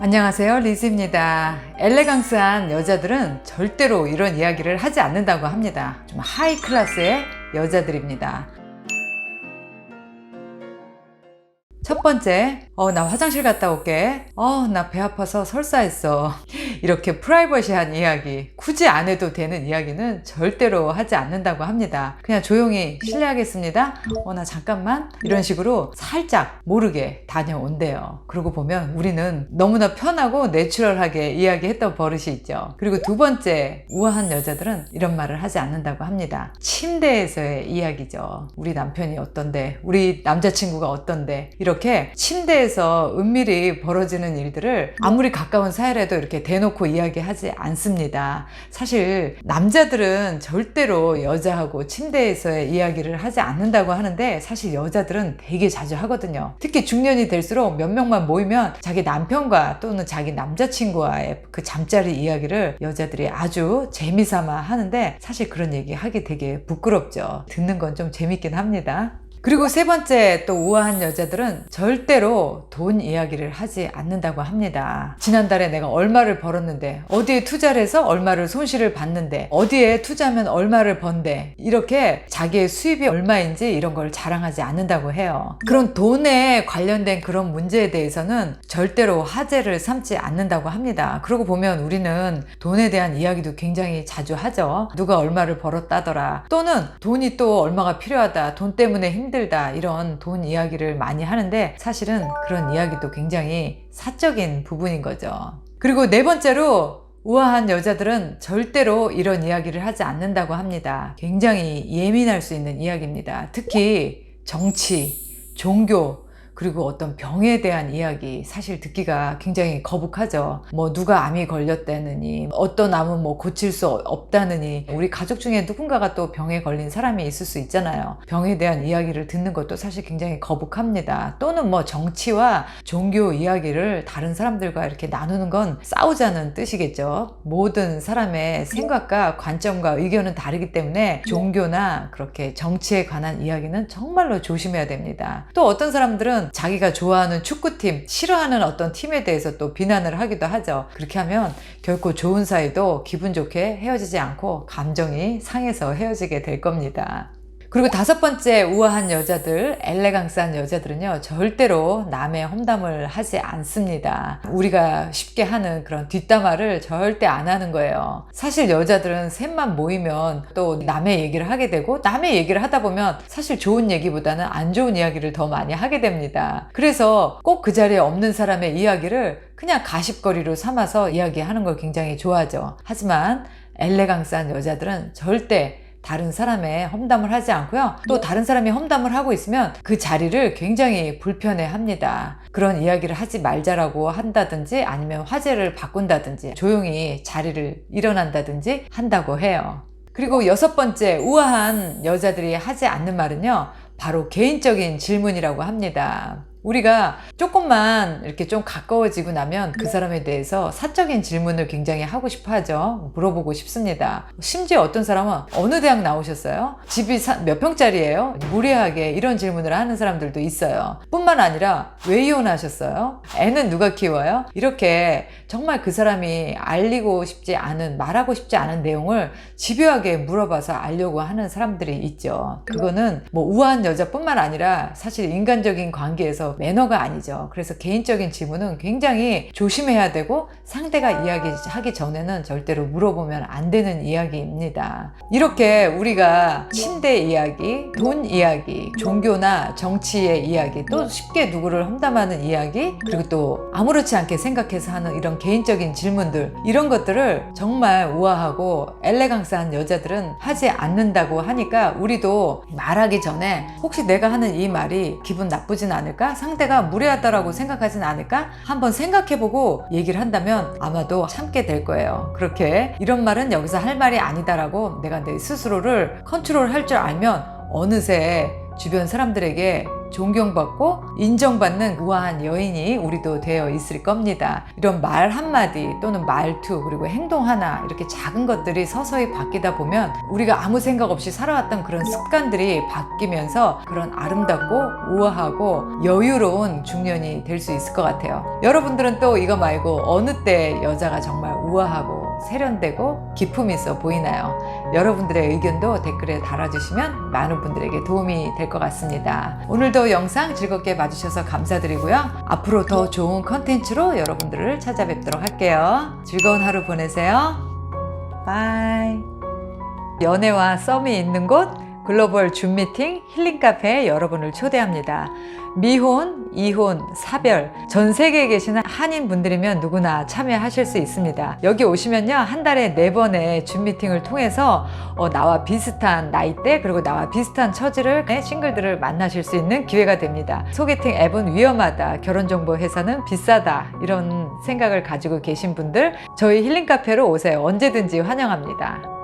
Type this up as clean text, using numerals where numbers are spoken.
안녕하세요, 리즈입니다. 엘레강스한 여자들은 절대로 이런 이야기를 하지 않는다고 합니다. 좀 하이 클래스의 여자들입니다. 첫 번째, 나 화장실 갔다 올게. 나 배 아파서 설사했어. 이렇게 프라이버시한 이야기, 굳이 안 해도 되는 이야기는 절대로 하지 않는다고 합니다. 그냥 조용히 실례하겠습니다. 나 잠깐만. 이런 식으로 살짝 모르게 다녀온대요. 그러고 보면 우리는 너무나 편하고 내추럴하게 이야기했던 버릇이 있죠. 그리고 두 번째, 우아한 여자들은 이런 말을 하지 않는다고 합니다. 침대에서의 이야기죠. 우리 남편이 어떤데, 우리 남자친구가 어떤데, 이렇게 침대에서 은밀히 벌어지는 일들을 아무리 가까운 사이라도 이렇게 대놓고 이야기하지 않습니다. 사실 남자들은 절대로 여자하고 침대에서의 이야기를 하지 않는다고 하는데, 사실 여자들은 되게 자주 하거든요. 특히 중년이 될수록 몇 명만 모이면 자기 남편과 또는 자기 남자친구와의 그 잠자리 이야기를 여자들이 아주 재미삼아 하는데, 사실 그런 얘기 하기 되게 부끄럽죠. 듣는 건 좀 재밌긴 합니다. 그리고 세 번째, 또 우아한 여자들은 절대로 돈 이야기를 하지 않는다고 합니다. 지난달에 내가 얼마를 벌었는데, 어디에 투자를 해서 얼마를 손실을 봤는데, 어디에 투자하면 얼마를 번대, 이렇게 자기의 수입이 얼마인지 이런 걸 자랑하지 않는다고 해요. 그런 돈에 관련된 그런 문제에 대해서는 절대로 화제를 삼지 않는다고 합니다. 그러고 보면 우리는 돈에 대한 이야기도 굉장히 자주 하죠. 누가 얼마를 벌었다더라, 또는 돈이 또 얼마가 필요하다, 돈 때문에 힘들다, 이런 돈 이야기를 많이 하는데, 사실은 그런 이야기도 굉장히 사적인 부분인 거죠. 그리고 네 번째로, 우아한 여자들은 절대로 이런 이야기를 하지 않는다고 합니다. 굉장히 예민할 수 있는 이야기입니다. 특히 정치, 종교, 그리고 어떤 병에 대한 이야기, 사실 듣기가 굉장히 거북하죠. 누가 암이 걸렸다느니, 어떤 암은 고칠 수 없다느니, 우리 가족 중에 누군가가 또 병에 걸린 사람이 있을 수 있잖아요. 병에 대한 이야기를 듣는 것도 사실 굉장히 거북합니다. 또는 정치와 종교 이야기를 다른 사람들과 이렇게 나누는 건 싸우자는 뜻이겠죠. 모든 사람의 생각과 관점과 의견은 다르기 때문에 종교나 그렇게 정치에 관한 이야기는 정말로 조심해야 됩니다. 또 어떤 사람들은 자기가 좋아하는 축구팀, 싫어하는 어떤 팀에 대해서 또 비난을 하기도 하죠. 그렇게 하면 결코 좋은 사이도 기분 좋게 헤어지지 않고 감정이 상해서 헤어지게 될 겁니다. 그리고 다섯 번째, 우아한 여자들, 엘레강스한 여자들은요, 절대로 남의 험담을 하지 않습니다. 우리가 쉽게 하는 그런 뒷담화를 절대 안 하는 거예요. 사실 여자들은 셋만 모이면 또 남의 얘기를 하게 되고, 남의 얘기를 하다 보면 사실 좋은 얘기보다는 안 좋은 이야기를 더 많이 하게 됩니다. 그래서 꼭 그 자리에 없는 사람의 이야기를 그냥 가십거리로 삼아서 이야기하는 걸 굉장히 좋아하죠. 하지만 엘레강스한 여자들은 절대 다른 사람의 험담을 하지 않고요. 또 다른 사람이 험담을 하고 있으면 그 자리를 굉장히 불편해 합니다. 그런 이야기를 하지 말자라고 한다든지, 아니면 화제를 바꾼다든지, 조용히 자리를 일어난다든지 한다고 해요. 그리고 여섯 번째, 우아한 여자들이 하지 않는 말은요, 바로 개인적인 질문이라고 합니다. 우리가 조금만 이렇게 좀 가까워지고 나면 그 사람에 대해서 사적인 질문을 굉장히 하고 싶어 하죠. 물어보고 싶습니다. 심지어 어떤 사람은 어느 대학 나오셨어요? 집이 몇 평짜리예요? 무례하게 이런 질문을 하는 사람들도 있어요. 뿐만 아니라 왜 이혼하셨어요? 애는 누가 키워요? 이렇게 정말 그 사람이 알리고 싶지 않은, 말하고 싶지 않은 내용을 집요하게 물어봐서 알려고 하는 사람들이 있죠. 그거는 우아한 여자뿐만 아니라 사실 인간적인 관계에서 매너가 아니죠. 그래서 개인적인 질문은 굉장히 조심해야 되고, 상대가 이야기하기 전에는 절대로 물어보면 안 되는 이야기입니다. 이렇게 우리가 침대 이야기, 돈 이야기, 종교나 정치의 이야기, 또 쉽게 누구를 험담하는 이야기, 그리고 또 아무렇지 않게 생각해서 하는 이런 개인적인 질문들, 이런 것들을 정말 우아하고 엘레강스한 여자들은 하지 않는다고 하니까, 우리도 말하기 전에 혹시 내가 하는 이 말이 기분 나쁘진 않을까? 상대가 무례하다라고 생각하진 않을까? 한번 생각해보고 얘기를 한다면 아마도 참게 될 거예요. 그렇게 이런 말은 여기서 할 말이 아니다라고 내가 내 스스로를 컨트롤할 줄 알면 어느새 주변 사람들에게 존경받고 인정받는 우아한 여인이 우리도 되어 있을 겁니다. 이런 말 한마디 또는 말투 그리고 행동 하나 이렇게 작은 것들이 서서히 바뀌다 보면 우리가 아무 생각 없이 살아왔던 그런 습관들이 바뀌면서 그런 아름답고 우아하고 여유로운 중년이 될 수 있을 것 같아요. 여러분들은 또 이거 말고 어느 때 여자가 정말 우아하고 세련되고 기품 있어 보이나요? 여러분들의 의견도 댓글에 달아주시면 많은 분들에게 도움이 될 것 같습니다. 오늘도 영상 즐겁게 봐주셔서 감사드리고요. 앞으로 더 좋은 컨텐츠로 여러분들을 찾아뵙도록 할게요. 즐거운 하루 보내세요. 바이. 연애와 썸이 있는 곳 글로벌 줌 미팅 힐링 카페에 여러분을 초대합니다. 미혼, 이혼, 사별 전 세계에 계시는 한인 분들이면 누구나 참여하실 수 있습니다. 여기 오시면요 한 달에 4번의 줌 미팅을 통해서 나와 비슷한 나이대 그리고 나와 비슷한 처지를 싱글들을 만나실 수 있는 기회가 됩니다. 소개팅 앱은 위험하다, 결혼정보 회사는 비싸다 이런 생각을 가지고 계신 분들 저희 힐링 카페로 오세요. 언제든지 환영합니다.